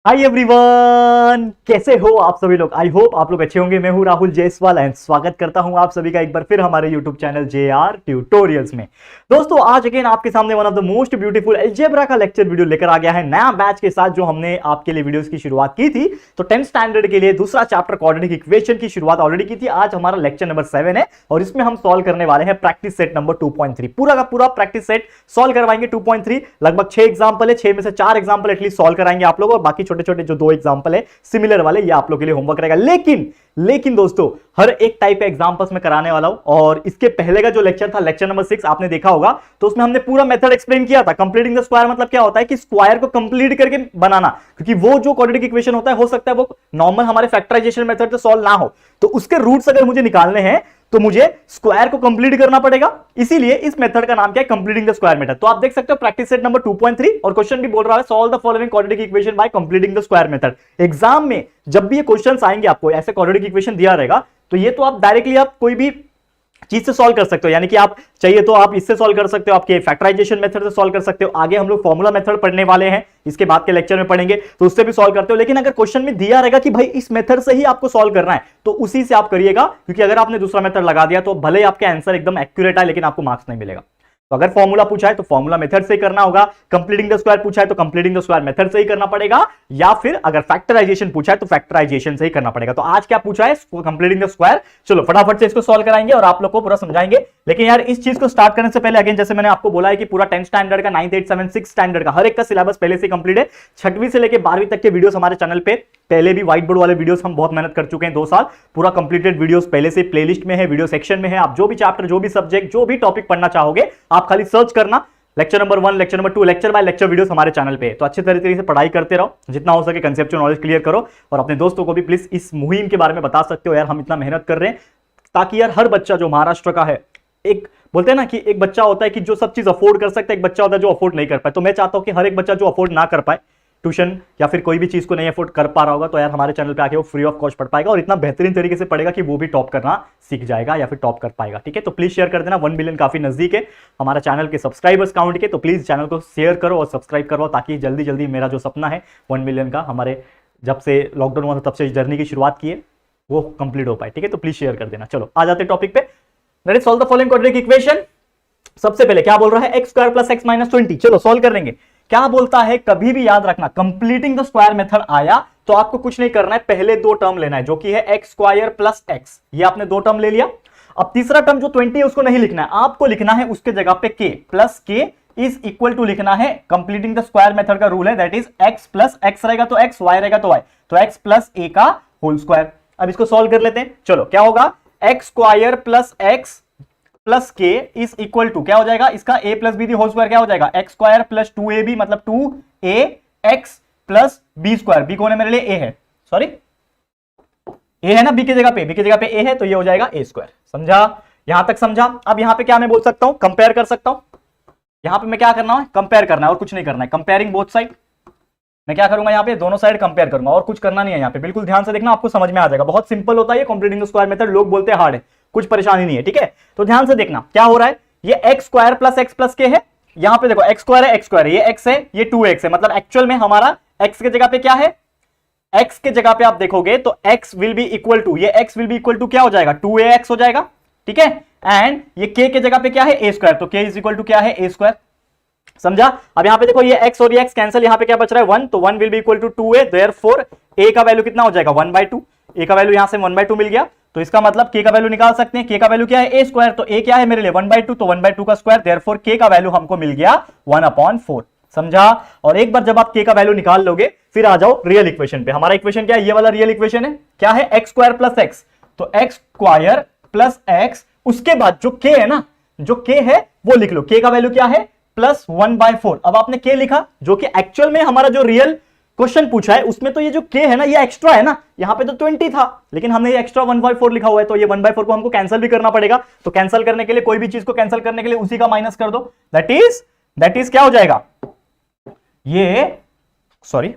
Hi everyone, कैसे हो आप सभी लोग। आई होप आप लोग अच्छे होंगे। मैं हूं राहुल जायसवाल एंड स्वागत करता हूं आप सभी का एक बार फिर हमारे यूट्यूब चैनल JR ट्यूटोरियल्स में। दोस्तों आज अगेन आपके सामने one of the most beautiful algebra का लेक्चर वीडियो लेकर आ गया है नया बैच के साथ, जो हमने आपके लिए वीडियोस की शुरुआत की थी। तो 10th स्टैंडर्ड के लिए दूसरा चैप्टर क्वाड्रेटिक इक्वेशन की शुरुआत ऑलरेडी की थी। आज हमारा लेक्चर नंबर 7 है और इसमें हम सॉल्व करने वाले हैं प्रैक्टिस सेट नंबर 2.3। पूरा का पूरा प्रैक्टिस सेट सॉल्व करवाएंगे 2.3। लगभग 6 एग्जाम्पल है, 6 में से 4 एग्जाम्पल एटलीस्ट सॉल्व कराएंगे आप लोग, और बाकी छोटे छोटे जो 2 एग्जाम्पल है सिमिलर वाले, ये आप लोग के लिए होमवर्क रहेगा। लेकिन दोस्तों हर एक टाइप के एग्जांपल्स में कराने वाला हूं। और इसके पहले का जो लेक्चर था, लेक्चर नंबर 6 आपने देखा होगा, तो उसमें हमने पूरा मेथड एक्सप्लेन किया था। कंप्लीटिंग द स्क्वायर मतलब क्या होता है कि स्क्वायर को कंप्लीट करके बनाना, क्योंकि वो जो क्वाड्रेटिक इक्वेशन होता है, हो सकता है वो नॉर्मल हमारे फैक्टराइजेशन मेथड से सॉल्व ना हो, तो उसके रूट्स अगर मुझे निकालने हैं तो मुझे स्क्वायर को कंप्लीट करना पड़ेगा। इसीलिए इस मेथड का नाम क्या है, कंप्लीटिंग द स्क्वायर मेथड। तो आप देख सकते हो प्रैक्टिस सेट नंबर 2.3 और क्वेश्चन भी बोल रहा है solve the following quadratic equation by completing the square method. Exam में जब भी ये क्वेश्चंस आएंगे, आपको ऐसे क्वाड्रेटिक इक्वेशन दिया रहेगा, तो ये तो आप डायरेक्टली आप कोई भी चीज से सॉल्व कर सकते हो, यानी कि आप चाहिए तो आप इससे सॉल्व कर सकते हो, आपके फैक्टराइजेशन मेथड से सॉल्व कर सकते हो। आगे हम लोग फॉर्मूला मेथड पढ़ने वाले हैं, इसके बाद के लेक्चर में पढ़ेंगे, तो उससे भी सॉल्व करते हो। लेकिन अगर क्वेश्चन में दिया रहेगा कि भाई इस मेथड से ही आपको सॉल्व करना है, तो उसी से आप करिएगा, क्योंकि अगर आपने दूसरा मेथड लगा दिया तो भले ही आपका आंसर एकदम एक्यूरेट है, लेकिन आपको मार्क्स नहीं मिलेगा। तो अगर फॉर्मूला पूछा है तो फॉर्मूला मेथड से ही करना होगा, कंप्लीटिंग द स्क्वायर पूछा है तो कंप्लीटिंग द स्क्वायर मेथड से ही करना पड़ेगा, या फिर अगर फैक्टराइजेशन पूछा है तो फैक्टराइजेशन से ही करना पड़ेगा। तो आज क्या पूछा है, कंप्लीटिंग द स्क्वायर। चलो फटाफट से इसको सॉल्व कराएंगे और आप लोग को पूरा समझाएंगे। लेकिन यार इस चीज को स्टार्ट करने से पहले अगेन, जैसे मैंने आपको बोला है कि पूरा 10th स्टैंडर्ड का 9th 8th 7th 6th standard का हर एक का सिलेबस पहले से कंप्लीट है। 6वीं से लेकर 12वीं तक के वीडियोस हमारे चैनल पे पहले भी व्हाइट बोर्ड वाले वीडियोस हम बहुत मेहनत कर चुके हैं 2 साल। पूरा कंप्लीटेड वीडियोस पहले से प्लेलिस्ट में है, वीडियो सेक्शन में है। आप जो भी चैप्टर, जो भी सब्जेक्ट, जो भी टॉपिक पढ़ना चाहोगे, आप खाली सर्च करना lecture number 1, lecture number 2, lecture by lecture videos हमारे चैनल पे है। तो अच्छे तरीके से पढ़ाई करते रहो, जितना हो सके कंसेप्चुअल नॉलेज क्लियर करो, और अपने दोस्तों को भी प्लीज इस मुहिम के बारे में बता सकते हो। यार हम इतना मेहनत कर रहे हैं ताकि यार हर बच्चा जो महाराष्ट्र का है, एक बोलते हैं ना कि एक बच्चा होता है कि जो सब चीज अफोर्ड कर सकता है, एक बच्चा होता है जो अफोर्ड नहीं कर पाए। तो मैं चाहता हूं कि हर एक बच्चा जो अफोर्ड ना कर पाए, ट्यूशन या फिर कोई भी चीज को नहीं अफोर्ड कर पा रहा होगा, तो यार हमारे चैनल पे आके वो फ्री ऑफ कॉस्ट पढ़ पाएगा और इतना बेहतरीन तरीके से पढ़ेगा कि वो भी टॉप करना सीख जाएगा या फिर टॉप कर पाएगा। ठीक है, तो प्लीज शेयर कर देना। 1 मिलियन काफी नजदीक है हमारा चैनल के सब्सक्राइबर्स काउंट के, तो प्लीज चैनल को शेयर करो और सब्सक्राइब करो, ताकि जल्दी जल्दी मेरा जो सपना है 1 मिलियन का, हमारे जब से लॉकडाउन हुआ था तब से जर्नी की शुरुआत की है, वो कंप्लीट हो पाए। ठीक है, तो प्लीज शेयर कर देना। चलो आ जाते टॉपिक पे। Let's solve the following quadratic equation. सबसे पहले क्या बोल रहा है, x square plus x minus 20। चलो सॉल्व कर लेंगे। क्या बोलता है, कभी भी याद रखना, कंप्लीटिंग द स्क्वायर मेथड आया तो आपको कुछ नहीं करना है, पहले 2 टर्म लेना है, जो कि है एक्स स्क्वायर प्लस एक्स। ये आपने 2 टर्म ले लिया। अब तीसरा टर्म जो 20 है उसको नहीं लिखना है, आपको लिखना है उसके जगह पे के plus k is equal to लिखना है। कंप्लीटिंग द स्क्वायर मेथड का रूल है, that is x plus x रहेगा तो एक्स, वाई रहेगा तो वाई, तो एक्स प्लस ए का होल स्क्वायर। अब इसको सॉल्व कर लेते हैं। चलो क्या होगा, x square plus x plus k is equal to क्या हो जाएगा, इसका a plus b the whole square क्या हो जाएगा, एक्स स्क्वायर प्लस 2ab मतलब 2a x plus b square. B कौन है मेरे लिए, a है, सॉरी a है ना, b की जगह पे, b की जगह पे a है, तो ये हो जाएगा a स्क्वायर। समझा, यहां तक समझा। अब यहां पे क्या मैं बोल सकता हूं, कंपेयर कर सकता हूं। यहां पे मैं क्या करना है, कंपेयर करना है और कुछ नहीं करना है, कंपेयरिंग बोथ साइड। मैं क्या करूंगा, यहाँ पे दोनों साइड कंपेयर करूंगा और कुछ करना नहीं है। यहाँ पे बिल्कुल ध्यान से देखना, आपको समझ में आ जाएगा। बहुत सिंपल होता है ये कंप्लीटिंग द स्क्वायर मेथड, लोग बोलते हैं हार्ड है, कुछ परेशानी नहीं है। ठीक है, तो ध्यान से देखना क्या हो रहा है, ये x square plus x plus के है। यहां पे देखो एक्स स्क्वायर है, एक्स स्क्वायर है, ये एक्स है, ये 2x है, मतलब एक्चुअल में हमारा एक्स के जगह पे क्या है, एक्स के जगह पे आप देखोगे तो x will be equal to, ये x will be equal to क्या हो जाएगा, 2ax हो जाएगा। ठीक है, एंड ये k के जगह पे क्या है, a स्क्वायर, तो k इज इक्वल टू क्या है, a स्क्वायर। समझा। अब यहां पे देखो ये x और ये x कैंसिल, यहां पे क्या बच रहा है 1, तो 1 will be equal to 2a, therefore a का वैल्यू कितना हो जाएगा 1/2। a का वैल्यू यहां से 1/2 मिल गया, तो इसका मतलब k का वैल्यू निकाल सकते हैं। k का वैल्यू क्या है, a स्क्वायर, तो a क्या है मेरे लिए 1/2, तो 1/2 का स्क्वायर, देयरफॉर k का वैल्यू हमको मिल गया 1/4। समझा। और एक बार जब आप k का वैल्यू निकाल लोगे, फिर आ जाओ रियल इक्वेशन पे। हमारा इक्वेशन क्या है, ये वाला रियल इक्वेशन है, क्या है, एक्स स्क्वायर प्लस एक्स, तो एक्स स्क्वायर प्लस एक्स, उसके बाद जो k है ना, जो k है वो लिख लो। k का वैल्यू क्या है, प्लस 1/4। अब आपने k लिखा, जो कि एक्चुअल में हमारा जो रियल क्वेश्चन पूछा है उसमें तो ये जो k है ना, ये एक्स्ट्रा है ना, यहां पे तो 20 था, लेकिन हमने ये एक्स्ट्रा 1/4 लिखा हुआ है, तो ये 1/4 को हमको कैंसिल भी करना पड़ेगा। तो कैंसिल करने के लिए, कोई भी चीज को कैंसिल करने के लिए उसी का माइनस कर दो, दैट इज क्या हो जाएगा, ये सॉरी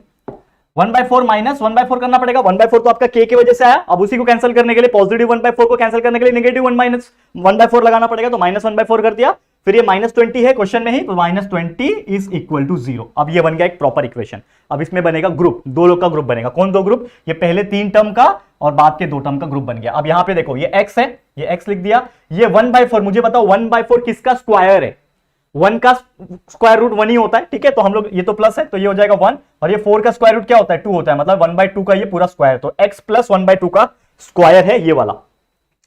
1/4 माइनस 1/4 करना पड़ेगा। 1/4 तो आपका k की वजह से आया, अब उसी को कैंसिल करने के लिए, पॉजिटिव 1/4 को कैंसिल करने के लिए नेगेटिव 1/4 लगाना पड़ेगा, तो -1/4 कर दिया। फिर ये -20 है क्वेश्चन में ही, तो -20 इज इक्वल टू 0। अब ये बन गया एक प्रॉपर इक्वेशन। अब इसमें बनेगा ग्रुप, दो लोग का ग्रुप बनेगा। कौन दो ग्रुप? ये पहले 3 टर्म का और बाद के 2 टर्म का ग्रुप बन गया। अब यहां पे देखो ये x है, ये x लिख दिया। ये 1/4, मुझे बताओ 1/4 किसका स्क्वायर है? 1 का स्क्वायर रूट 1 ही होता है, ठीक है। तो हम लोग, ये तो प्लस है तो ये हो जाएगा 1, और ये 4 का स्क्वायर रूट क्या होता है? 2 होता है, मतलब 1/2 का ये पूरा स्क्वायर। तो x प्लस 1/2 का स्क्वायर है ये वाला।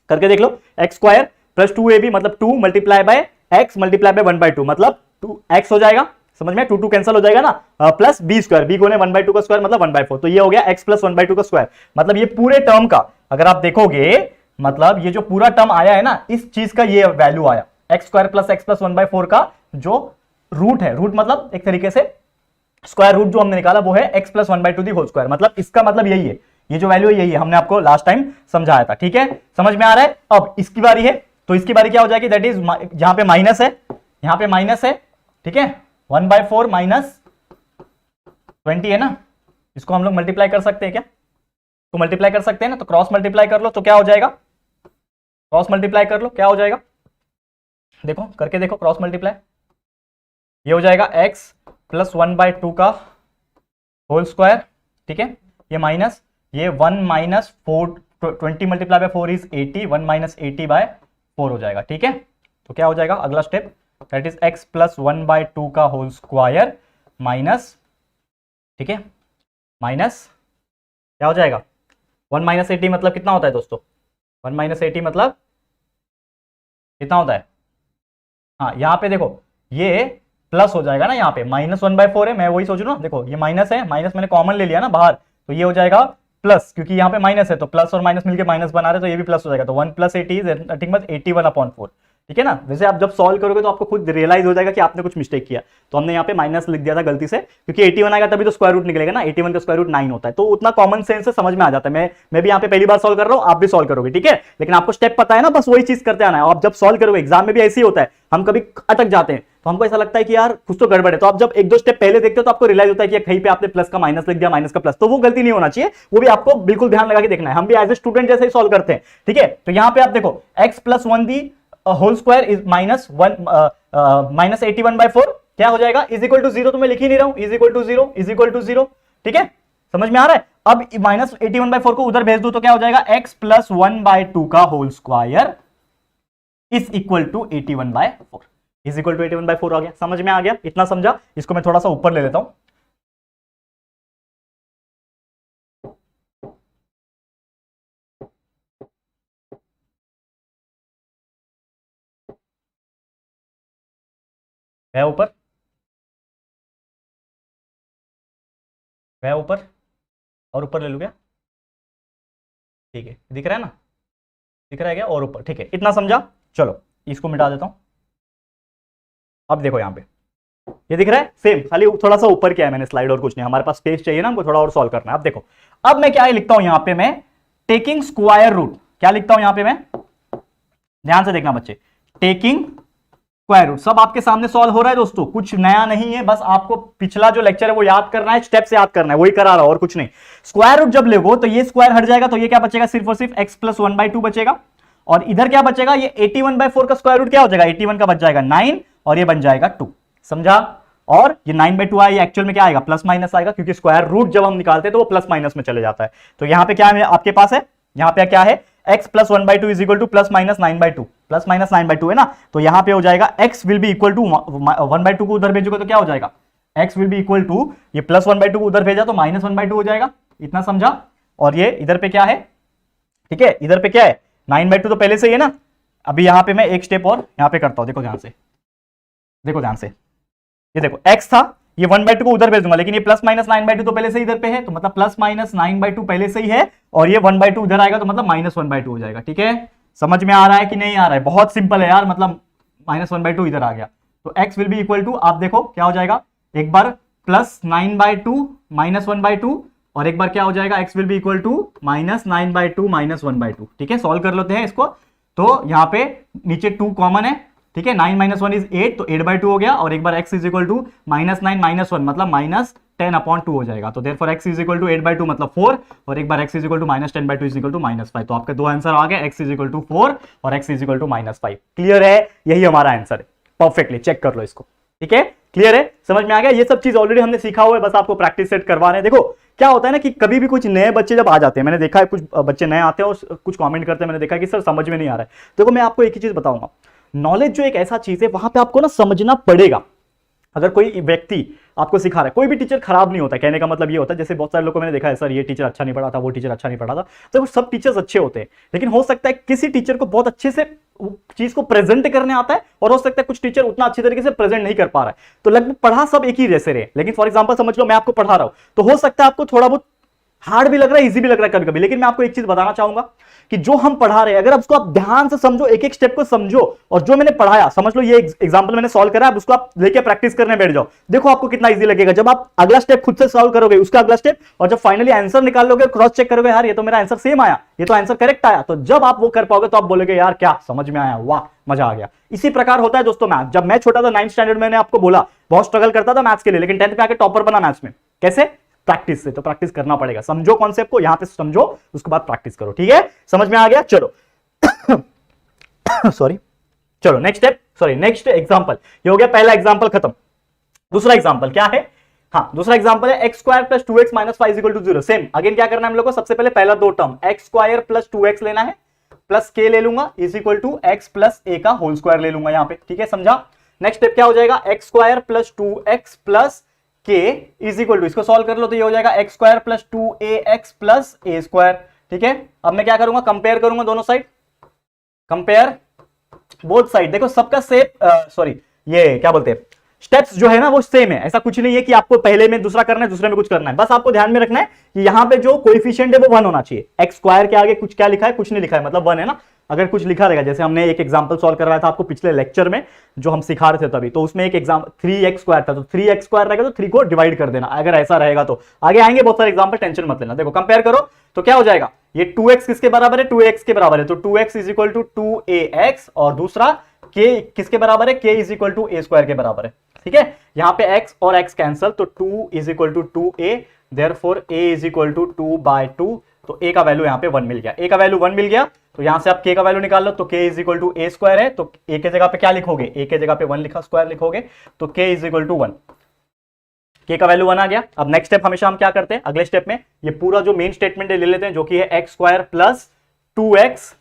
करके देख लो, x स्क्वायर प्लस 2ab मतलब 2 multiply by x multiply by 1/2 मतलब 2x हो जाएगा। समझ में? 2 कैंसिल हो जाएगा ना, प्लस b स्क्वायर, b को 1/2 का स्क्वायर मतलब 1/4। तो ये हो गया x प्लस 1/2 का स्क्वायर। मतलब ये पूरे टर्म का अगर आप देखोगे, मतलब ये जो पूरा टर्म आया है ना, इस चीज का ये वैल्यू आया, x square plus x plus 1/4 का जो रूट है, रूट मतलब एक तरीके से स्क्वायर रूट जो हमने निकाला वो है x plus 1/2 the whole square. मतलब इसका मतलब यही है, ये जो वैल्यू है यही है, हमने आपको लास्ट टाइम समझाया था, ठीक है। समझ में आ रहा है? अब इसकी बारी है, तो इसकी बारी क्या हो जाएगी? दैट इज जहां पे माइनस है, यहां पे माइनस है, ठीक है। 1/4 -20 है ना, इसको हम लोग मल्टीप्लाई कर सकते हैं क्या? तो मल्टीप्लाई कर सकते हैं ना, तो क्रॉस मल्टीप्लाई कर लो तो क्या हो जाएगा? क्रॉस मल्टीप्लाई कर लो क्या हो जाएगा? देखो करके देखो, क्रॉस मल्टीप्लाई, ये हो जाएगा x प्लस 1/2 का होल स्क्वायर, ठीक है। ये माइनस, ये 1 minus 4, 20 multiply by 4 is 80, 1 minus 80/4 हो जाएगा, ठीक है। तो क्या हो जाएगा अगला step? That is x plus 1/2 का होल स्क्वायर माइनस, ठीक है, माइनस क्या हो जाएगा? 1 माइनस 80 मतलब कितना होता है दोस्तों? 1 माइनस 80 मतलब कितना होता है? हाँ, यहां पे देखो ये प्लस हो जाएगा ना, यहाँ पे -1/4 है, मैं वही सोच रहा हूँ। देखो ये माइनस है, माइनस मैंने कॉमन ले लिया ना बाहर, तो ये हो जाएगा प्लस, क्योंकि यहाँ पे माइनस है तो प्लस और माइनस मिलके माइनस बना रहे, तो ये भी प्लस हो जाएगा। तो 1 + 80 इज नथिंग बट 81/4, ठीक है ना। वैसे आप जब सॉल्व करोगे तो आपको खुद रियलाइज हो जाएगा कि आपने कुछ मिस्टेक किया। तो हमने यहाँ पे माइनस लिख दिया था गलती से, क्योंकि 81 आएगा तभी तो स्क्वायर रूट निकलेगा ना, 81 का स्क्वायर रूट 9 होता है। तो उतना कॉमन सेंस से समझ में आ जाता है। मैं भी यहाँ पे पहली बार सॉल्व कर रहा हूँ, आप भी सॉल्व करोगे, ठीक है। लेकिन आपको स्टेप पता है ना, बस वही चीज करते आना है। आप जब सॉल्व करोगे, एग्जाम में भी ऐसे ही होता है, हम कभी अटक जाते हैं तो हमको ऐसा लगता है कि यार कुछ तो गड़बड़ है। तो आप जब 1-2 स्टेप पहले देखते हो तो आपको रियलाइज होता है कि कहीं पे आपने प्लस का माइनस लिख दिया, माइनस का प्लस, तो वो गलती नहीं होना चाहिए। वो भी आपको बिल्कुल ध्यान लगा के देखना है। हम भी एज ए स्टूडेंट जैसे ही सॉल्व करते हैं, ठीक है। तो यहां पे आप देखो x plus 1 the whole square is -81/4 क्या हो जाएगा? Is equal to 0। तो मैं लिख ही नहीं रहा हूं, is equal to 0, is equal to 0, ठीक है। समझ में आ रहा है? अब -81/4 को उधर भेज दो तो क्या हो जाएगा? x प्लस 1/2 का whole square is equal to 81/4, is equal to 81/4 आ गया। समझ में आ गया? इतना समझा? इसको मैं थोड़ा सा ऊपर ले लेता हूं। वह ऊपर, वह ऊपर, और ऊपर ले लू क्या? ठीक है, दिख रहा है ना? दिख रहा है क्या? और ऊपर, ठीक है। इतना समझा? चलो इसको मिटा देता हूं। अब देखो यहां पे ये दिख रहा है सेम, खाली थोड़ा सा ऊपर किया है मैंने स्लाइड, और कुछ नहीं। हमारे पास स्पेस चाहिए ना, हमको थोड़ा और सॉल्व करना है। अब देखो, अब मैं क्या लिखता हूं यहां पे? मैं टेकिंग स्क्वायर रूट, क्या लिखता हूं यहां पे मैं? ध्यान से देखना बच्चे, टेकिंग स्क्वायर रूट। सब आपके सामने सॉल्व हो रहा है दोस्तों, कुछ नया नहीं है। बस आपको पिछला जो लेक्चर है वो याद करना है, स्टेप से याद करना है, वही करा रहा हूं और कुछ नहीं। स्क्वायर रूट जब लेगो तो ये स्क्वायर हट जाएगा, तो ये क्या बचेगा? सिर्फ और सिर्फ x प्लस 1/2 बचेगा। और इधर क्या बचेगा? ये 81/4 का स्क्वायर रूट क्या हो जाएगा? 81 का बच जाएगा 9, और ये बन जाएगा 2। समझा? और ये 9/2 आया, ये एक्चुअल में क्या आएगा? प्लस माइनस आएगा, क्योंकि स्क्वायर रूट जब हम निकालते हैं तो वो प्लस माइनस में चले जाता है। तो यहां पे क्या है आपके पास है? यहां पे क्या है? x plus 1/2 is equal to plus minus 9/2, plus minus 9/2 है ना। तो यहां पे हो जाएगा x will be equal to 1/2 को उधर भेजोगे तो क्या हो जाएगा? x will be equal to, ये प्लस 1/2 को उधर भेजा तो माइनस 1/2 हो जाएगा। इतना समझा? और ये इधर पे क्या है? ठीक है, इधर पे क्या है? 9/2 तो पहले से ही है ना। अभी यहां पे मैं एक स्टेप और यहां पे करता हूं, देखो ध्यान से, देखो ध्यान से। ये देखो x था, ये 1/2 को उधर भेज दूंगा, लेकिन ये प्लस माइनस 9/2 तो पहले से इधर पे है, तो मतलब प्लस माइनस 9/2 पहले से ही है, और ये 1/2 उधर आएगा तो मतलब -1/2 हो जाएगा। ठीक है, समझ में आ रहा है कि नहीं आ रहा है? बहुत सिंपल है यार, मतलब -1/2 इधर आ गया तो x will be equal to, आप देखो क्या हो जाएगा, एक बार प्लस 9/2 -1/2, और एक बार क्या हो जाएगा, x will be equal to -9/2 -1/2। ठीक है, सॉल्व कर लेते हैं इसको। तो यहाँ पे नीचे 2 कॉमन है, ठीक है, 9 - 1 इज 8, तो 8/2 हो गया, और एक बार x इज इक्वल टू -9 - 1 मतलब -10/2 हो जाएगा। तो therefore x is equal to 8/2 मतलब 4, और एक बार x is equal to -10/2 is equal to -5। तो आपके दो आंसर आ गए, x इज इक्वल टू 4 और x is equal to -5। Clear है? यही हमारा आंसर है। परफेक्टली, चेक कर लो इसको, ठीक है, क्लियर है, समझ में आ गया। ये सब चीज ऑलरेडी हमने सीखा हुआ है, बस आपको प्रैक्टिस सेट करवा रहे हैं। देखो क्या होता है ना कि कभी भी कुछ नए बच्चे जब आ जाते हैं, मैंने देखा है कुछ बच्चे नए आते हैं और कुछ कमेंट करते हैं, मैंने देखा है कि सर समझ में नहीं आ रहा है। देखो मैं आपको एक ही चीज बताऊंगा, नॉलेज जो एक ऐसा चीज है वहां पे आपको ना समझना पड़ेगा। अगर कोई व्यक्ति आपको सिखा रहा है, कोई भी टीचर खराब नहीं होता, कहने का मतलब ये होता है, जैसे बहुत सारे लोगों को मैंने देखा है सर ये टीचर अच्छा नहीं पढ़ा था, वो टीचर अच्छा नहीं पढ़ा था, तो वो सब टीचर्स अच्छे होते हैं, लेकिन हो सकता है किसी टीचर को बहुत अच्छे से चीज को प्रेजेंट करने आता है, और हो सकता है कुछ टीचर उतना अच्छी तरीके से प्रेजेंट नहीं कर पा रहा है, तो लगभग पढ़ा सब एक ही जैसे रहे, लेकिन फॉर एग्जांपल समझ लो मैं आपको पढ़ा रहा हूं, तो हो सकता है आपको थोड़ा बहुत हार्ड भी लग रहा है, इजी भी लग रहा है कभी कभी, लेकिन मैं आपको एक चीज बताना चाहूंगा कि जो हम पढ़ा रहे हैं अगर उसको आप ध्यान से समझो, एक एक स्टेप को समझो, और जो मैंने पढ़ाया समझ लो, ये एग्जांपल मैंने सॉल्व करा, अब उसको आप लेके प्रैक्टिस करने बैठ जाओ, देखो आपको कितना इजी लगेगा जब आप अगला स्टेप खुद से सॉल्व करोगे, उसका अगला स्टेप, और जब फाइनली आंसर निकाल लोगे, क्रॉस चेक करोगे, यार ये तो मेरा आंसर सेम आया, ये तो आंसर करेक्ट आया, तो जब आप वो कर पाओगे तो आप बोलोगे यार क्या समझ में आया, वाह मजा आ गया। इसी प्रकार होता है दोस्तों मैथ। जब मैं छोटा था 9th स्टैंडर्ड में, मैंने आपको बोला बहुत स्ट्रगल करता था मैथ्स के लिए, लेकिन 10th में आके टॉपर बना मैथ्स में, कैसे? प्रैक्टिस से। तो प्रैक्टिस करना पड़ेगा, समझो कॉन्सेप्ट को, यहां पे समझो, उसके बाद प्रैक्टिस करो, ठीक है, समझ में आ गया, चलो सॉरी, चलो next step, sorry next example, ये हो गया पहला एग्जांपल खत्म। दूसरा एग्जांपल क्या है, हाँ दूसरा एग्जांपल है x square plus 2x minus 5 equal to 0। Same again क्या करना है हम लोग को, सबसे पहले पहला दो term x square plus 2x लेना है, प्लस के ले लूंगा is equal to x plus a का होल स्क्वायर ले लूंगा यहां पे, ठीक है, समझा। नेक्स्ट स्टेप क्या हो जाएगा, x square plus 2x plus k is equal to, इसको सॉल्व कर लो तो ये हो जाएगा x square plus 2ax plus a square, ठीक है। अब मैं क्या करूंगा, कंपेयर करूंगा दोनों साइड, कंपेयर बोथ साइड, देखो सबका सेम सॉरी ये क्या बोलते हैं, स्टेप्स जो है ना वो सेम है, ऐसा कुछ नहीं है कि आपको पहले में दूसरा करना है दूसरे में कुछ करना है, बस आपको ध्यान में रखना है कि यहां पे जो कोएफिशिएंट है वो 1 होना चाहिए। एक्स स्क्वायर के आगे कुछ क्या लिखा है, कुछ नहीं लिखा है, मतलब 1 है ना। अगर कुछ लिखा रहेगा, जैसे हमने एक एग्जांपल सॉल्व करवाया था आपको पिछले लेक्चर में जो हम सिखा रहे थे तभी, तो उसमें एक एग्जाम 3x स्क्वायर था, तो 3x स्क्वायर रहेगा तो 3 को डिवाइड कर देना, अगर ऐसा रहेगा तो आगे आएंगे बहुत सारे एग्जांपल, टेंशन मत लेना। देखो कंपेयर करो तो क्या हो जाएगा, ये 2x किसके बराबर है, 2x के बराबर है, तो 2x is equal to 2ax, और दूसरा k किसके बराबर है, k is equal to a square के बराबर है, ठीक है। यहां पे x और x कैंसल, तो 2 is equal to 2a, therefore a is equal to 2/2, तो a का वैल्यू यहां पे 1 मिल गया, a का वैल्यू 1 मिल गया, तो यहां से आप k का वैल्यू निकाल लो, तो k is equal to a square है, तो a के जगह पे क्या लिखोगे, a के जगह पे 1 लिखा स्क्वायर लिखोगे, तो k is equal to 1, k का वैल्यू 1 आ गया। अब नेक्स्ट स्टेप हमेशा हम क्या करते हैं, अगले स्टेप में ये पूरा जो मेन स्टेटमेंट ले लेते हैं, जो कि है x square plus 2x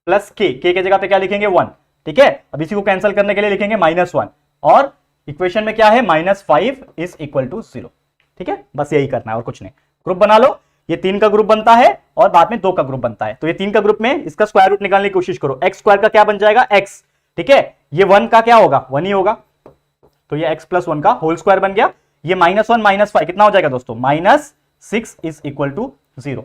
plus k के जगह पे क्या लिखेंगे 1, ठीक है। अब इसी को कैंसिल करने के लिए लिखेंगे -1, और इक्वेशन में क्या है -5 इज इक्वल टू 0, ठीक है, बस यही करना है और कुछ नहीं। ग्रुप बना लो, ये 3 का ग्रुप बनता है और बाद में 2 का ग्रुप बनता है, तो ये 3 का ग्रुप में इसका स्क्वायर रूट निकालने की कोशिश करो, एक्स स्क्वायर का क्या बन जाएगा x, ठीक है, ये 1 का क्या होगा 1 ही होगा, तो ये x प्लस 1 का होल स्क्वायर बन गया, ये -1 -5 कितना हो जाएगा दोस्तों, -6 इज इक्वल टू 0,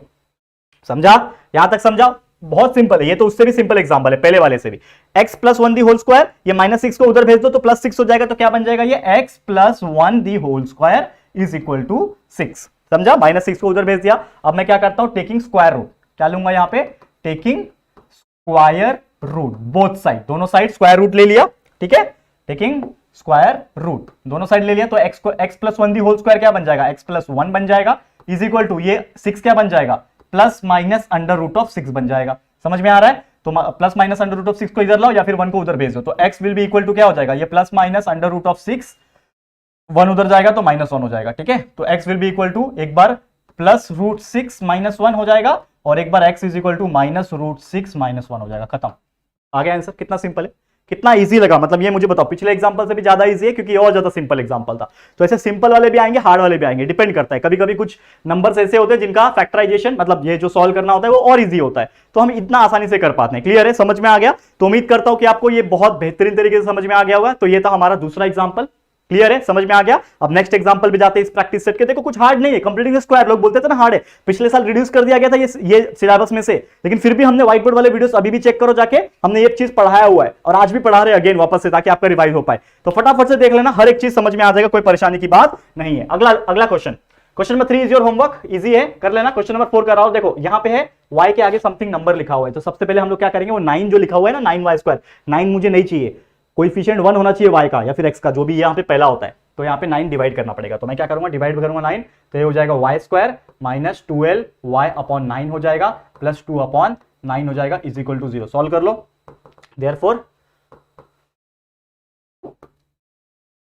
समझा, यहां तक समझा, बहुत सिंपल है ये तो, उससे भी सिंपल एग्जांपल है पहले वाले से भी। x plus 1 the whole square, ये -6 को उधर भेज दो तो +6 हो जाएगा, तो क्या बन जाएगा ये x plus 1 the whole square is equal to 6, समझा, -6 को उधर भेज दिया। अब मैं क्या करता हूं, टेकिंग स्क्वायर रूट, क्या लूंगा यहां पे, taking square root, both side, दोनों साइड स्क्वायर रूट ले लिया, ठीक है, टेकिंग स्क्वायर रूट दोनों साइड ले लिया, तो x plus 1 the whole square क्या बन जाएगा, x प्लस 1 बन जाएगा, इज इक्वल टू ये 6 क्या बन जाएगा, plus minus under root of 6 बन जाएगा, समझ में आ रहा है, तो plus minus under root of 6 को इधर लाओ या फिर 1 को उधर भेज दो, तो x will be equal to क्या हो जाएगा, ये plus minus under root of 6, 1 उधर जाएगा तो -1 हो जाएगा, ठीक है, तो x will be equal to एक बार प्लस रूट 6 -1 हो जाएगा, और एक बार x is equal to minus root 6 -1 हो जाएगा, खत्म, आ गया आंसर। कितना सिंपल है, कितना इजी लगा, मतलब ये मुझे बताओ, पिछले एग्जांपल से भी ज्यादा इजी है क्योंकि और ज्यादा सिंपल एग्जांपल था, तो ऐसे सिंपल वाले भी आएंगे हार्ड वाले भी आएंगे, डिपेंड करता है, कभी कभी कुछ नंबर्स ऐसे होते हैं जिनका फैक्टराइजेशन मतलब ये जो सॉल्व करना होता है वो और इजी होता है, तो हम इतना आसानी से कर पाते हैं। क्लियर है, समझ में आ गया, तो उम्मीद करता हूं कि आपको ये बहुत बेहतरीन तरीके से समझ में आ गया होगा। तो ये था हमारा दूसरा एग्जाम्पल, क्लियर है, समझ में आ गया। अब नेक्स्ट एग्जांपल पे जाते हैं इस प्रैक्टिस सेट के। देखो कुछ हार्ड नहीं है, कंप्लीटिंग द स्क्वायर लोग बोलते थे ना हार्ड है, पिछले साल रिड्यूस कर दिया गया था ये सिलेबस में से, लेकिन फिर भी हमने व्हाइट बोर्ड वाले वीडियोस अभी भी चेक करो जाके, हमने ये चीज पढ़ाया हुआ है और आज भी पढ़ा रहे अगेन वापस से, ताकि आपका रिवाइज हो पाए। तो फटाफट से देख लेना, हर एक चीज समझ में आ जाएगा, कोई परेशानी की बात नहीं है। अगला question number 3 is your homework, easy है, कर लेना। क्वेश्चन नंबर 4 कर रहा हूं, देखो यहां पे है y के आगे समथिंग नंबर लिखा हुआ है, तो सबसे पहले हम लोग क्या करेंगे, वो 9 जो लिखा हुआ है ना 9y², 9 मुझे नहीं चाहिए, कोएफिशिएंट 1 होना चाहिए y का या फिर x का, जो भी यहाँ पे पहला होता है, तो यहाँ पे 9 डिवाइड करना पड़ेगा। तो मैं क्या करूंगा, डिवाइड करूंगा 9, तो ये हो जाएगा y² माइनस 12y/9 हो जाएगा, प्लस 2/9 हो जाएगा, इज इक्वल टू 0। सॉल्व कर लो, देयरफॉर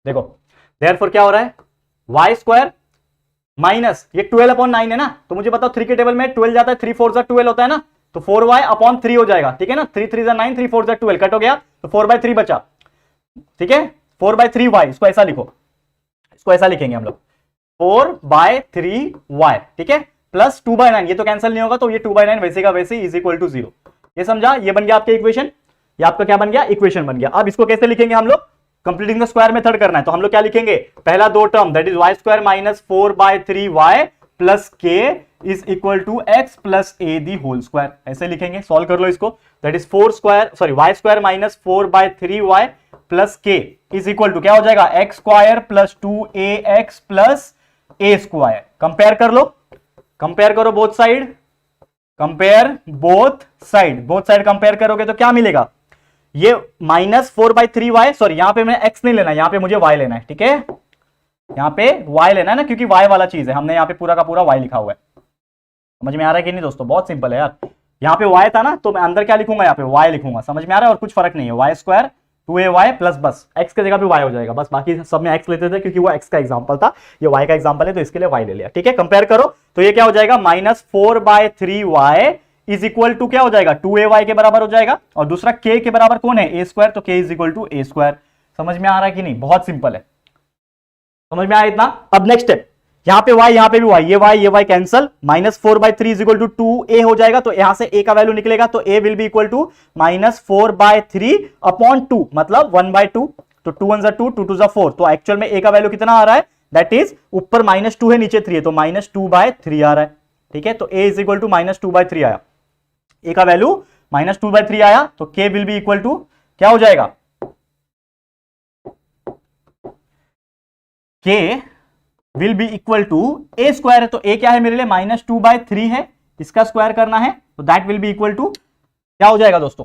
देखो देयरफॉर क्या हो रहा है, वाई स्क्वायर माइनस ये 12/9 है ना, तो मुझे बताओ 3 के टेबल में 12 जाता है, 3 4 12 होता है ना, तो 4y/3 हो जाएगा, ठीक है ना, 3 3 9, 3 4 12 कट हो गया, तो 4/3 बचा, ठीक है, 4/3y, इसको ऐसा लिखो, इसको ऐसा लिखेंगे हम लोग 4/3y, ठीक है, प्लस 2/9, ये तो कैंसिल नहीं होगा, तो ये 2/9 वैसे का वैसे इज इक्वल टू 0। ये समझा, ये बन गया आपके इक्वेशन, ये आपका क्या बन गया, इक्वेशन बन गया। अब इसको कैसे लिखेंगे हम लोग, कंप्लीटिंग द स्क्वायर मेथड करना है, तो हम लोग क्या लिखेंगे, पहला दो term that is y square minus 4/3y plus k is equal to x plus a the whole square, ऐसे लिखेंगे, सॉल्व कर लो इसको, that is y square minus 4/3y plus k is equal to क्या हो जाएगा, x square plus 2ax plus a square. Compare कर लो, कंपेयर करो both side, compare both side compare करोगे तो क्या मिलेगा, ये माइनस 4/3y, सॉरी यहां पे मैं x नहीं लेना, यहां पे मुझे y लेना है, ठीक है, यहां पे y लेना है ना, क्योंकि y वाला चीज है, हमने यहां पे पूरा का पूरा y लिखा हुआ है। समझ में आ रहा है कि नहीं दोस्तों, बहुत सिंपल है यार, यहां पे y था ना, तो मैं अंदर क्या लिखूंगा, यहां पे y लिखूंगा, समझ में आ रहा है, और कुछ फर्क नहीं है, वाई स्क्वायर 2ay प्लस बस x की जगह पे y हो जाएगा, बस बाकी सब में x लेते थे क्योंकि वो x का एग्जांपल था, ये y का एग्जांपल है तो इसके लिए y ले लिया, ठीक है। कंपेयर करो तो ये क्या हो जाएगा, minus 4/3y is equal to क्या हो जाएगा, 2ay के बराबर हो जाएगा, और दूसरा k के बराबर कौन है, a स्क्वायर, तो k is equal to a square. समझ में आ रहा है कि नहीं, बहुत सिंपल है, समझ में आया इतना। अब नेक्स्ट स्टेप, यहां पे y यहां पे भी y, ये y cancel, minus 4/3 is equal to 2a हो जाएगा, तो यहां से a का वैल्यू निकलेगा, तो a will be equal to minus 4/3/2 मतलब 1/2, तो 2 1 2 2 2 4, तो एक्चुअल में a का वैल्यू कितना आ रहा है, दैट इज ऊपर -2 है नीचे 3 है, तो -2/3 आ रहा है, ठीक है, तो a इज इक्वल टू -2/3 आया, a का वैल्यू -2/3 आया, तो k will be equal to क्या हो जाएगा, k will be equal to a square है, तो a क्या है मेरे लिए, -2/3 है, इसका स्क्वायर करना है, तो that will be equal to क्या हो जाएगा दोस्तों,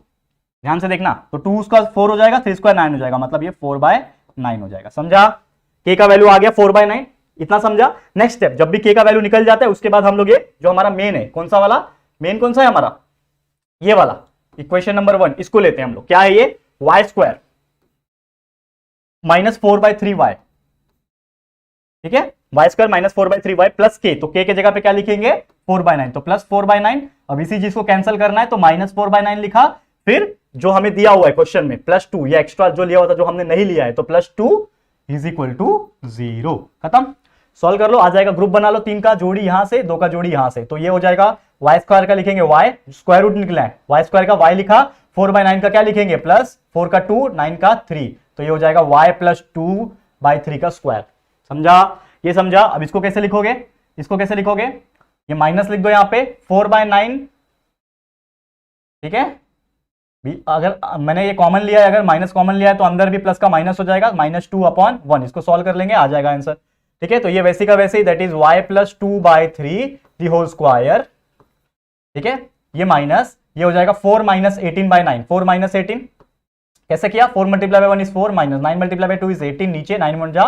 ध्यान से देखना, तो 2 उसका 4 हो जाएगा, 3 स्क्वायर 9 हो जाएगा, मतलब ये 4/9 हो जाएगा। समझा, k का वैल्यू आ गया 4/9, इतना समझा। नेक्स्ट स्टेप, जब भी k का वैल्यू निकल जाता है उसके बाद हम लोग ये जो हमारा मेन है, कौन सा वाला मेन, कौन सा है हमारा, ये वाला इक्वेशन नंबर 1, इसको लेते हैं हम लोग, क्या है ये, वाई स्क्वायर माइनस 4/3y, ठीक है, Y square minus 4/3y plus के, तो k के जगह पे क्या लिखेंगे, 4/9, तो प्लस 4/9, अब इसी चीज को कैंसिल करना है, तो माइनस 4/9 लिखा, फिर जो हमें दिया हुआ है क्वेश्चन में +2, ये एक्स्ट्रा जो लिया हुआ था जो हमने नहीं लिया है, तो +2 इज इक्वल टू 0, खत्म। सॉल्व कर लो, आ जाएगा, ग्रुप बना लो, 3 का जोड़ी यहां से, 2 का जोड़ी यहां से, तो ये हो जाएगा वाई स्क्वायर का लिखेंगे y, स्क्वायर रूट निकला है, वाई स्क्वायर का y लिखा, 4/9 का क्या लिखेंगे, प्लस 4 का 2, 9 का 3, तो ये हो जाएगा y प्लस 2/3 का स्क्वायर। समझा, ये समझा। अब इसको कैसे लिखोगे, इसको कैसे लिखोगे, ये माइनस लिख दो यहां पे 4/9, ठीक है, अगर मैंने ये कॉमन लिया है, अगर माइनस कॉमन लिया है तो अंदर भी प्लस का माइनस हो जाएगा, -2/1, इसको सॉल्व कर लेंगे, आ जाएगा आंसर, ठीक है। तो ये वैसे का वैसे ही, that is y plus 2/3 the whole square, ठीक है, ये माइनस, ये हो जाएगा 4 - 18/9, 4 - 18 कैसे किया, 4 × 1 इज 4, माइनस 9 × 2 इज 18, नीचे 9 1 जा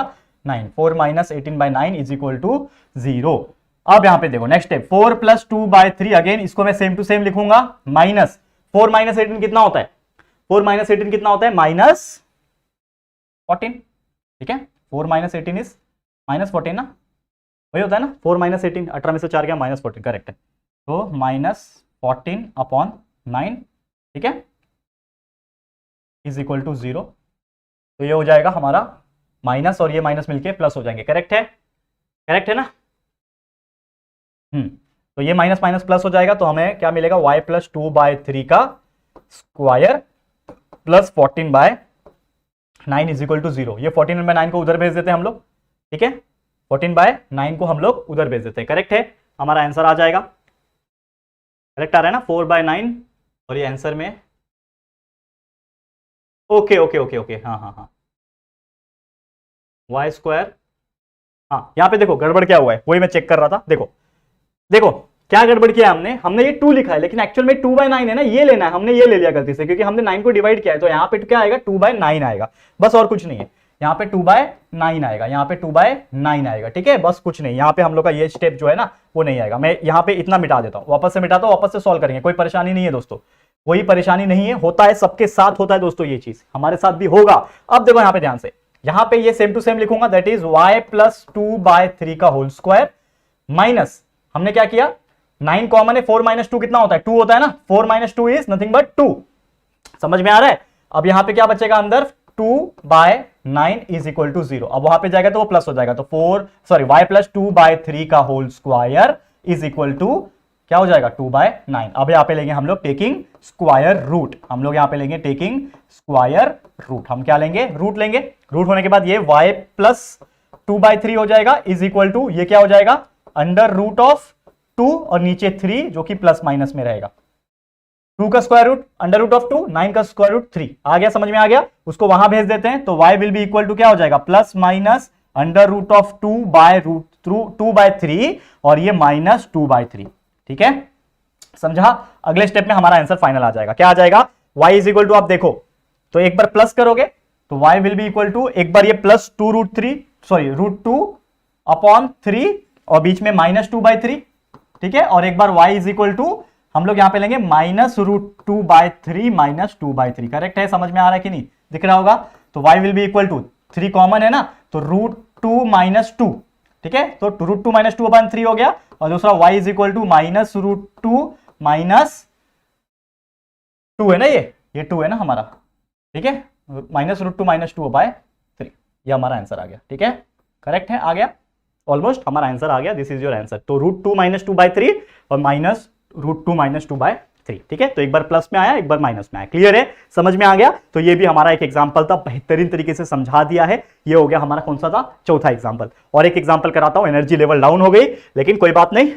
9, 4 - 18/9 इज इक्वल टू 0। अब यहां पे देखो नेक्स्ट स्टेप, 4 + 2/3, अगेन इसको मैं सेम टू सेम लिखूंगा, माइनस 4 - 18 कितना होता है, 4 - 18 कितना होता है, -14, ठीक है, 4 - 18 इज -14 ना, वही होता है ना, 4 - 18, 18 में से 4 गया -14, करेक्ट है, तो -14/9, ठीक है, इज इक्वल टू 0, तो ये हो जाएगा हमारा माइनस, और ये माइनस मिलके प्लस हो जाएंगे, करेक्ट है, करेक्ट है ना, तो ये माइनस माइनस प्लस हो जाएगा, तो हमें क्या मिलेगा, y प्लस 2/3 का square plus 14/9 is equal to 0। ये 14/9 को उधर भेज देते हैं हम लोग, ठीक है, 14/9 को हम लोग उधर भेज देते हैं, करेक्ट है, हमारा आंसर आ जाएगा, करेक्ट आ रहा है ना, 4/9, और ये आंसर में ओके ओके ओके ओके, हाँ हाँ हाँ, वाई स्क्वायर, हाँ यहाँ पे देखो गड़बड़ क्या हुआ है, वही मैं चेक कर रहा था, देखो देखो क्या गड़बड़ किया हमने ये 2 लिखा है, लेकिन एक्चुअल में 2/9 है ना, ये लेना है, हमने ये ले लिया गलती से, क्योंकि हमने 9 को डिवाइड किया है, तो यहाँ पे क्या आएगा, 2/9 आएगा, बस और कुछ नहीं है, यहाँ पे 2/9 आएगा, यहाँ पे 2/9 आएगा, ठीक है, बस कुछ नहीं, यहाँ पे हम लोग का ये स्टेप जो है ना वो नहीं आएगा। मैं यहाँ पे इतना मिटा देता हूँ, वापस से मिटाता हूँ, वापस से सॉल्व करेंगे, कोई परेशानी नहीं है दोस्तों, कोई परेशानी नहीं है, होता है सबके साथ होता है दोस्तों, ये चीज हमारे साथ भी होगा। अब देखो यहाँ पे ध्यान से, यहां पे ये सेम टू सेम लिखूंगा, दैट इज y प्लस 2/3 का होल स्क्वायर माइनस, हमने क्या किया, 9 कॉमन है, 4 माइनस 2 कितना होता है, 2 होता है ना, 4 माइनस 2 इज नथिंग बट 2। समझ में आ रहा है। अब यहां पे क्या बचेगा अंदर, 2/9 इज इक्वल टू 0। अब वहां पे जाएगा तो वो प्लस हो जाएगा, तो y प्लस 2/3 का whole square is equal to क्या हो जाएगा, 2/9। अब यहां पे लेंगे हम लोग टेकिंग स्क्वायर रूट, हम लोग यहां पे लेंगे टेकिंग स्क्वायर रूट। हम क्या लेंगे, रूट लेंगे। रूट होने के बाद ये y प्लस 2/3 हो जाएगा इज इक्वल टू, ये क्या हो जाएगा, अंडर रूट ऑफ 2 और नीचे 3 जो कि प्लस माइनस में रहेगा। 2 का square root under root of 2, 9 का स्क्वायर रूट 3। आ गया, समझ में आ गया। उसको वहां भेज देते हैं तो y will be equal to क्या हो जाएगा, plus minus under root of 2/3 और ये माइनस 2/3। ठीक है, समझा। अगले स्टेप में हमारा आंसर फाइनल आ जाएगा। क्या आ जाएगा, y इज इक्वल टू, आप देखो तो एक बार प्लस करोगे तो y will be equal to, एक बार ये प्लस रूट 2 अपॉन 3 और बीच में माइनस 2/3। ठीक है, और एक बार y इज इक्वल टू हम लोग यहां पे लेंगे माइनस रूट 2/3 माइनस 2/3। करेक्ट है, समझ में आ रहा है कि नहीं, दिख रहा होगा। तो y will be equal to, 3 common है ना, तो रूट 2 माइनस 2। ठीक है, तो रूट 2 माइनस 2/3 हो गया, और दूसरा y is equal to minus root 2 minus 2 है ना, ये 2 है ना हमारा। ठीक है, माइनस रूट 2 माइनस 2/3, ये हमारा आंसर आ गया। ठीक है, करेक्ट है, आ गया, ऑलमोस्ट हमारा आंसर आ गया। This is your answer. तो रूट 2 माइनस 2/3 और माइनस रूट 2 माइनस 2/3। ठीक है, तो एक बार प्लस में आया, एक बार माइनस में आया। क्लियर है, समझ में आ गया। तो ये भी हमारा एक एग्जांपल था, बेहतरीन तरीके से समझा दिया है। ये हो गया हमारा कौन सा था, चौथा एग्जांपल। और एक एग्जांपल कराता हूं, एनर्जी लेवल डाउन हो गई, लेकिन कोई बात नहीं,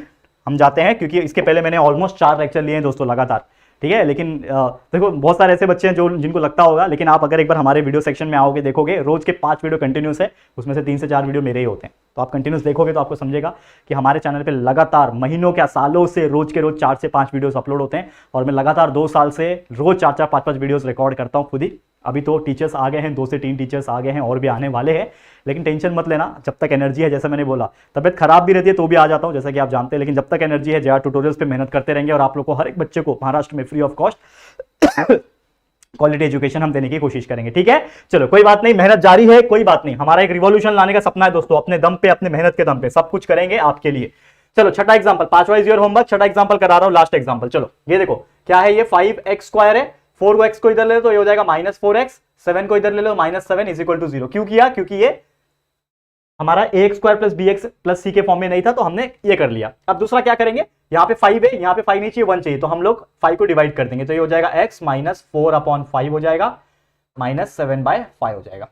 हम जाते हैं, क्योंकि इसके पहले मैंने ऑलमोस्ट 4 लेक्चर लिए हैं दोस्तों लगातार। ठीक है, लेकिन देखो बहुत सारे ऐसे बच्चे हैं जो जिनको लगता होगा, लेकिन आप अगर एक बार हमारे वीडियो सेक्शन में आओगे, देखोगे रोज के 5 वीडियो कंटिन्यूस है, उसमें से 3 से 4 वीडियो मेरे ही होते हैं। तो आप कंटिन्यूस देखोगे तो आपको समझेगा कि हमारे चैनल पे लगातार महीनों क्या सालों से रोज के रोज 4 से 5 वीडियोस अपलोड होते हैं, और मैं लगातार 2 साल से रोज 4-4, 5-5 वीडियोस रिकॉर्ड करता हूं खुद ही। अभी तो टीचर्स आ गए हैं, 2 से 3 टीचर्स आ गए हैं, और भी आने वाले हैं, लेकिन टेंशन मत लेना, जब तक एनर्जी है, जैसा मैंने बोला, तबियत खराब भी रहती है तो भी आ जाता हूं, जैसा कि आप जानते हैं, लेकिन जब तक एनर्जी है, JR ट्यूटोरियल्स पे मेहनत करते रहेंगे, और आप लोग को, हर एक बच्चे को महाराष्ट्र में free of cost quality education हम देने की कोशिश करेंगे। ठीक है, चलो कोई बात नहीं, मेहनत जारी है, कोई बात नहीं। हमारा एक रिवॉल्यूशन लाने का सपना है दोस्तों, अपने दम पे, अपने मेहनत के दम पे सब कुछ करेंगे आपके लिए। चलो छठा एग्जांपल, 5वां इज योर होमवर्क, छठा एग्जांपल करा रहा हूं, लास्ट एग्जांपल। चलो ये देखो क्या है, ये 5x स्क्वायर है, 4x को इधर ले लो तो ये हो जाएगा -4x, 7 को इधर ले लो -7 इज इक्वल टू 0। क्यों किया, क्योंकि ये हमारा ax square plus bx plus c के फॉर्म में नहीं था, तो हमने ये कर लिया। अब दूसरा क्या करेंगे, यहाँ पे 5 है, यहाँ पे 5 नहीं चाहिए, 1 चाहिए, तो हम लोग 5 को डिवाइड कर देंगे, तो ये हो जाएगा x माइनस 4/5 हो जाएगा, -7/5 हो जाएगा,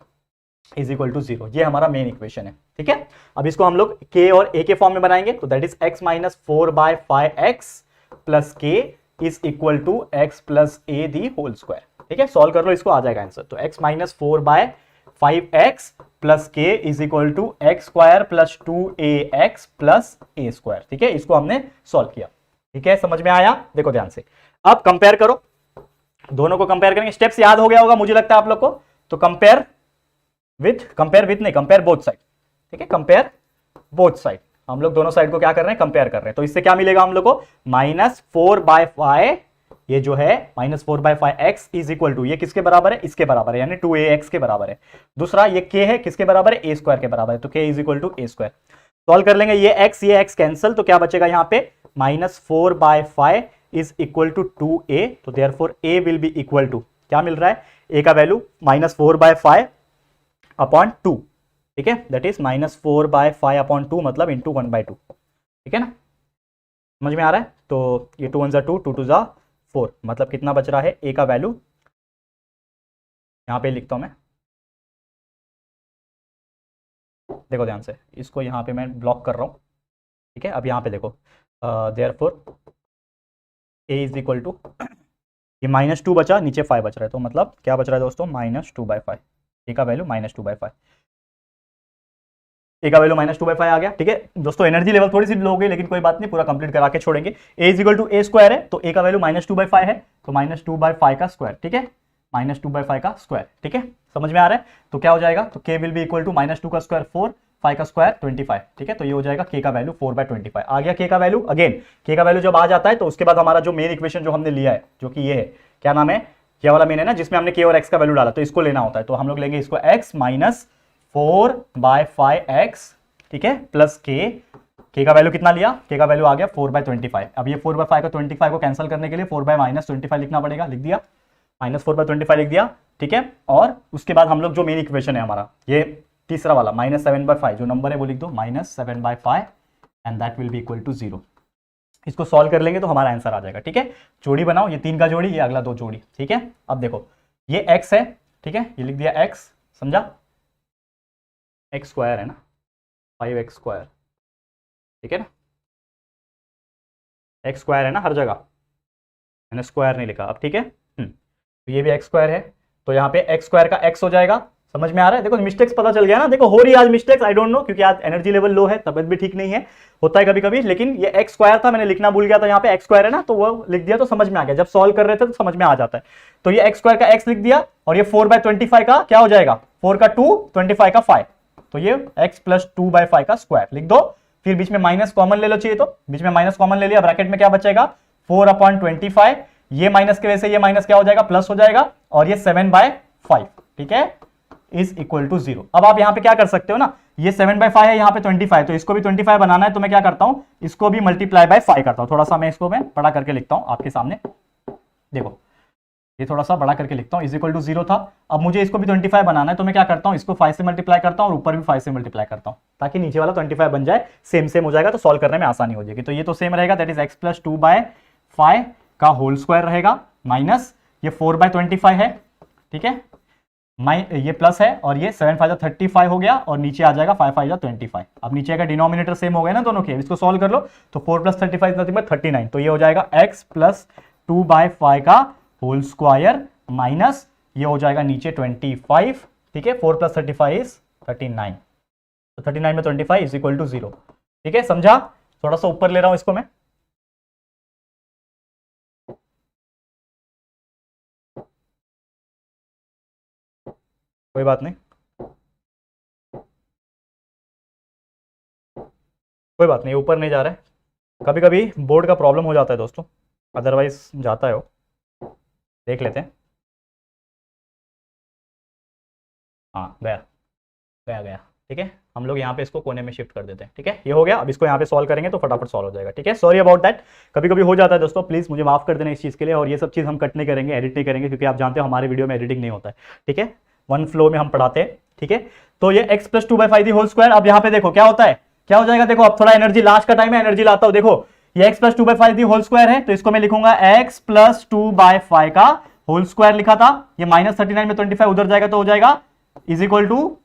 इज इक्वल टू 0। ये हमारा मेन इक्वेशन है। ठीक है, अब इसको हम लोग k और a के फॉर्म में बनाएंगे, तो that is x minus 4/5x plus k is equal to x plus a the whole square. ठीक है, सॉल्व कर लो इसको, आ जाएगा आंसर। तो x minus 4/5x plus k is equal to x square plus 2ax plus a square. ठीक है, इसको हमने सॉल्व किया। ठीक है, समझ में आया, देखो ध्यान से। अब कंपेयर करो, दोनों को कंपेयर करेंगे, स्टेप्स याद हो गया होगा मुझे लगता है आप लोग को। तो कंपेयर विथ नहीं, कंपेयर बोथ साइड। ठीक है, कंपेयर बोथ साइड, हम लोग दोनों साइड को क्या कर रहे हैं, कंपेयर कर रहे हैं। तो इससे क्या मिलेगा हम लोग को, -4/5, ये जो है -4/5x इज इक्वल टू, ये किसके बराबर है, इसके बराबर है, यानी 2ax के बराबर है। दूसरा ये k है, किसके बराबर है, a स्क्वायर के बराबर है, तो k is equal to a square. Solve कर लेंगे, ये x कैंसिल, तो क्या बचेगा यहाँ पे, -4/5 इज इक्वल टू 2a, तो therefore a will be equal to, क्या मिल रहा है, a का वैल्यू -4/5 अपॉन 2। ठीक है, दैट इज -4/5 अपॉन 2, मतलब इंटू 1/2। ठीक है ना, समझ में आ रहा है। तो ये 2 1 जा 2, 2 2 जा 4, मतलब कितना बच रहा है, a का वैल्यू, यहां पे लिखता हूं मैं, देखो ध्यान से, इसको यहां पे मैं ब्लॉक कर रहा हूं। ठीक है, अब यहां पे देखो, therefore a is equal to, ये -2 बचा, नीचे 5 बच रहा है, तो मतलब क्या बच रहा है दोस्तों, -2/5, a का वैल्यू -2/5, a का वैल्यू -2/5 आ गया। ठीक है दोस्तों, एनर्जी लेवल थोड़ी सी लो हो गई, लेकिन कोई बात नहीं, पूरा कंप्लीट करा के छोड़ेंगे। a is equal to a square है, तो a का वैल्यू -2/5 है, तो -2/5 का स्क्वायर। ठीक है, -2/5 का स्क्वायर। ठीक है, समझ में आ रहा है। तो क्या हो जाएगा, तो k will be equal to -2 का स्क्वायर 4, 5 का स्क्वायर 25। ठीक है, तो ये हो जाएगा k का वैल्यू 4/25 आ गया। k का वैल्यू, अगेन k का वैल्यू जब आ जाता है, तो उसके बाद हमारा जो मेन इक्वेशन जो हमने लिया है, जो कि ये है, क्या नाम है, ये वाला मेन है ना, जिसमें हमने k और x का वैल्यू डाला, तो इसको लेना होता है। तो हम लोग लेंगे इसको x माइनस 4/5x, ठीक है, प्लस के का वैल्यू कितना लिया, के का वैल्यू आ गया 4/25। अब ये 4/5 को 25 को कैंसिल करने के लिए 4/-25 लिखना पड़ेगा, लिख दिया, -4/25 लिख दिया, ठीक है। और उसके बाद हम लोग जो मेन इक्वेशन है हमारा ये तीसरा वाला -7/5 जो नंबर है वो लिख दो, -7/5 and that will be equal to 0। इसको सॉल्व कर लेंगे तो हमारा आंसर आ जाएगा, ठीक है। जोड़ी बनाओ, ये 3 का जोड़ी, ये अगला 2 जोड़ी, ठीक है। अब देखो ये x है, ठीक है, ये लिख दिया x, समझा, x² है ना, 5x², ठीक है ना, x² है ना हर जगह, मैंने स्क्वायर नहीं लिखा अब, ठीक है। तो ये भी x² है, तो यहाँ पे x² का x हो जाएगा, समझ में आ रहा है। देखो मिस्टेक्स पता चल गया ना, देखो हो रही है आज मिस्टेक्स, आई डोंट नो, क्योंकि आज एनर्जी लेवल लो है, तबियत भी ठीक नहीं है, होता है कभी कभी, लेकिन ये x² था, मैंने लिखना भूल गया था, यहाँ पे x² है ना, तो वो लिख दिया तो समझ में आ गया, जब सॉल्व कर रहे थे तो समझ में आ जाता है। तो ये x² का x लिख दिया, और ये 4/25 का क्या हो जाएगा, 4 का 2, 25 का 5, तो ये x + 2/5 का स्क्वायर लिख दो। फिर बीच में माइनस कॉमन ले लो, चाहिए तो बीच में माइनस कॉमन ले लिया, ब्रैकेट में क्या बचेगा 4/25, ये माइनस के वजह से ये माइनस क्या हो जाएगा, प्लस हो जाएगा, और ये 7/5, ठीक है, इज इक्वल टू 0। अब आप यहां पे क्या कर सकते हो ना, ये 7/5 है, यहाँ पे 25, तो इसको भी 25 बनाना है, तो मैं क्या करता हूं, इसको भी मल्टीप्लाई बाय 5 करता हूं। थोड़ा सा मैं इसको बड़ा करके लिखता हूं आपके सामने, देखो ये थोड़ा सा बड़ा करके लिखता हूं, इज इक्वल टू 0 था। अब मुझे इसको भी 25 बनाना है, तो मैं क्या करता हूं, इसको 5 से मल्टीप्लाई करता हूं और ऊपर भी 5 से मल्टीप्लाई करता हूं, ताकि नीचे वाला 25 बन जाए, सेम हो जाएगा, तो सॉल्व करने में आसानी हो जाएगी। तो ये तो सेम रहेगा, दैट इज x + 2/5 का होल स्क्वायर रहेगा, माइनस ये 4/25 है, ठीक है, ये प्लस है, और ये 7×5 = 35 हो गया, और नीचे आ जाएगा 5×5 = 25। अब नीचे का डिनोमिनेटर सेम हो गया ना दोनों के, इसको सॉल्व कर लो, तो 4 + 35 = 39, तो ये हो जाएगा x + 2/5 का होल स्क्वायर माइनस ये हो जाएगा नीचे 25, ठीक है, 4 + 35 = 39, तो 39 में 25 इज इक्वल टू 0, ठीक है, समझा। थोड़ा सा ऊपर ले रहा हूं इसको मैं, कोई बात नहीं, कोई बात नहीं, ऊपर नहीं जा रहा है, कभी कभी बोर्ड का प्रॉब्लम हो जाता है दोस्तों, अदरवाइज जाता है वो, देख लेते हैं। हाँ गया गया गया, ठीक है, हम लोग यहाँ पे इसको कोने में शिफ्ट कर देते हैं, ठीक है, ये हो गया। अब इसको यहाँ पे सॉल्व करेंगे तो फटाफट सॉल्व हो जाएगा, ठीक है। सॉरी अबाउट दैट, कभी कभी हो जाता है दोस्तों, प्लीज मुझे माफ कर देना इस चीज के लिए, और ये सब चीज हम कट नहीं करेंगे, एडिट नहीं करेंगे, क्योंकि आप जानते हो हमारे वीडियो में एडिटिंग नहीं होता है, ठीक है, वन फ्लो में हम पढ़ाते हैं, ठीक है। तो ये x + 2/5 दी होल स्क्वायर, अब यहाँ पे देखो क्या होता है, क्या हो जाएगा, देखो अब थोड़ा एनर्जी, लास्ट का टाइम है, एनर्जी लाता हूं, देखो ये x + 2/5 दी होल स्क्वायर है, तो इसको मैं लिखूंगा x + 2/5 का होल स्क्वायर लिखा था, ये -39 में 25 उधर जाएगा तो हो जाएगा इज इक्वल टू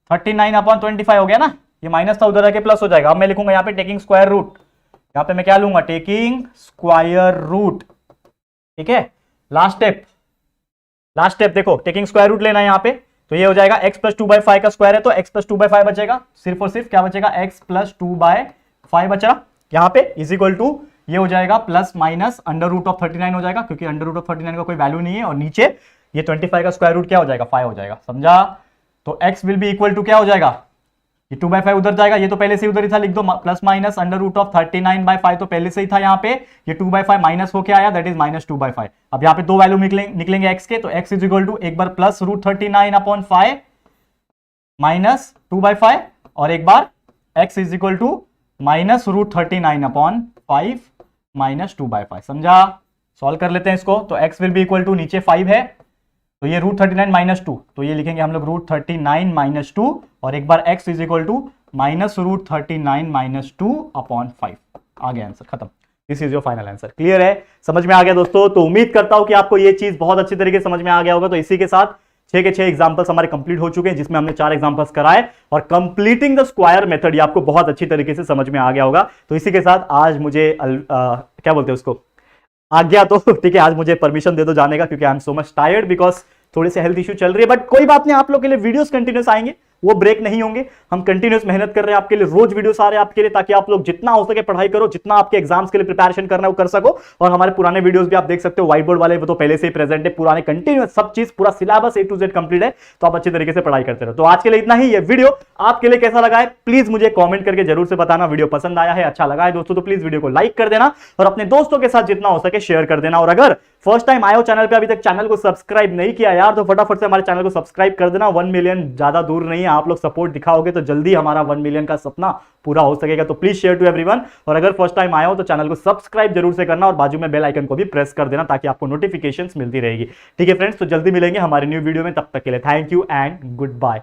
39/25 हो गया ना, ये माइनस था उधर आके प्लस हो जाएगा। अब मैं लिखूंगा यहाँ पे टेकिंग स्क्वायर रूट, यहाँ पे मैं क्या लूंगा, टेकिंग स्क्वायर रूट, ठीक है। लास्ट स्टेप देखो, टेकिंग स्क्वायर रूट लेना है यहाँ पे, तो ये हो जाएगा x + 2/5 का स्क्वायर है, तो x + 2/5 बचेगा, सिर्फ और सिर्फ क्या बचेगा, x + 2/5 बचा यहाँ पे, इज इक्वल टू ये हो जाएगा +-√39 हो जाएगा, क्योंकि √39 का कोई वैल्यू नहीं है, और नीचे ये 25 का स्क्वायर रूट क्या हो जाएगा, 5 हो जाएगा, समझा। तो x will be equal to क्या हो जाएगा, ये 2/5 उधर जाएगा, ये तो पहले से उधर ही था, लिख दो ±√39/5 तो पहले से ही था यहाँ पे, ये 2/5 माइनस होके आया, दैट इज -2/5। अब यहाँ पे दो वैल्यू निकलेंगे x के, तो x इज इक्वल टू एक बार +√39/5 -2/5, और एक बार x इज इक्वल टू -√39/5 -2/5, समझा। सॉल्व कर लेते हैं इसको, तो x will be equal to नीचे 5 है, तो ये √39 - 2, तो ये लिखेंगे हम लोग √39 - 2, और एक बार x इज इक्वल टू -√39 - 2/5, आ गया आंसर, खत्म। This is your final answer. Clear है, समझ में आ गया दोस्तों। तो उम्मीद करता हूं कि आपको ये चीज बहुत अच्छी तरीके से समझ में आ गया होगा। तो इसी के साथ 6 के 6 एग्जांपल्स हमारे कंप्लीट हो चुके हैं, जिसमें हमने 4 एग्जांपल्स कराए, और कंप्लीटिंग द स्क्वायर मेथड ये आपको बहुत अच्छी तरीके से समझ में आ गया होगा। तो इसी के साथ आज मुझे क्या बोलते हैं उसको, आज्ञा, तो ठीक है, आज मुझे परमिशन दे दो जाने का, क्योंकि I am so much tired, because थोड़े से हेल्थ इश्यू चल रही है, बट कोई बात नहीं, आप लोग के लिए वीडियोस कंटिन्यूस आएंगे, वो ब्रेक नहीं होंगे। हम कंटिन्यूस मेहनत कर रहे हैं आपके लिए, रोज वीडियोस आ रहे हैं आपके लिए, ताकि आप लोग जितना हो सके पढ़ाई करो, जितना आपके एग्जाम्स के लिए प्रिपरेशन करना है वो कर सको। और हमारे पुराने वीडियोस भी आप देख सकते हो, व्हाइट बोर्ड वाले वो तो पहले से ही प्रेजेंट है, पुराने कंटिन्यूस सब चीज, पूरा syllabus A to Z complete है, तो आप अच्छे तरीके से पढ़ाई करते रहो। तो आज के लिए इतना ही। ये वीडियो आपके लिए कैसा लगा है प्लीज मुझे कॉमेंट करके जरूर से बताना। वीडियो पसंद आया है, अच्छा लगा है दोस्तों, तो प्लीज वीडियो को लाइक कर देना, और अपने दोस्तों के साथ जितना हो सके शेयर कर देना। और अगर फर्स्ट टाइम आए हो चैनल पे, अभी तक चैनल को सब्सक्राइब नहीं किया यार, तो फटाफट से हमारे चैनल को सब्सक्राइब कर देना। 1 मिलियन ज्यादा दूर नहीं है, आप लोग सपोर्ट दिखाओगे तो जल्दी हमारा 1 मिलियन का सपना पूरा हो सकेगा। तो प्लीज शेयर टू एवरीवन, और अगर फर्स्ट टाइम आए हो तो चैनल को सब्सक्राइब जरूर से करना और बाजू में बेल आइकन को भी प्रेस कर देना ताकि आपको नोटिफिकेशंस मिलती रहेगी। ठीक है फ्रेंड्स, तो जल्दी मिलेंगे हमारे न्यू वीडियो में, तब तक के लिए thank you and good bye.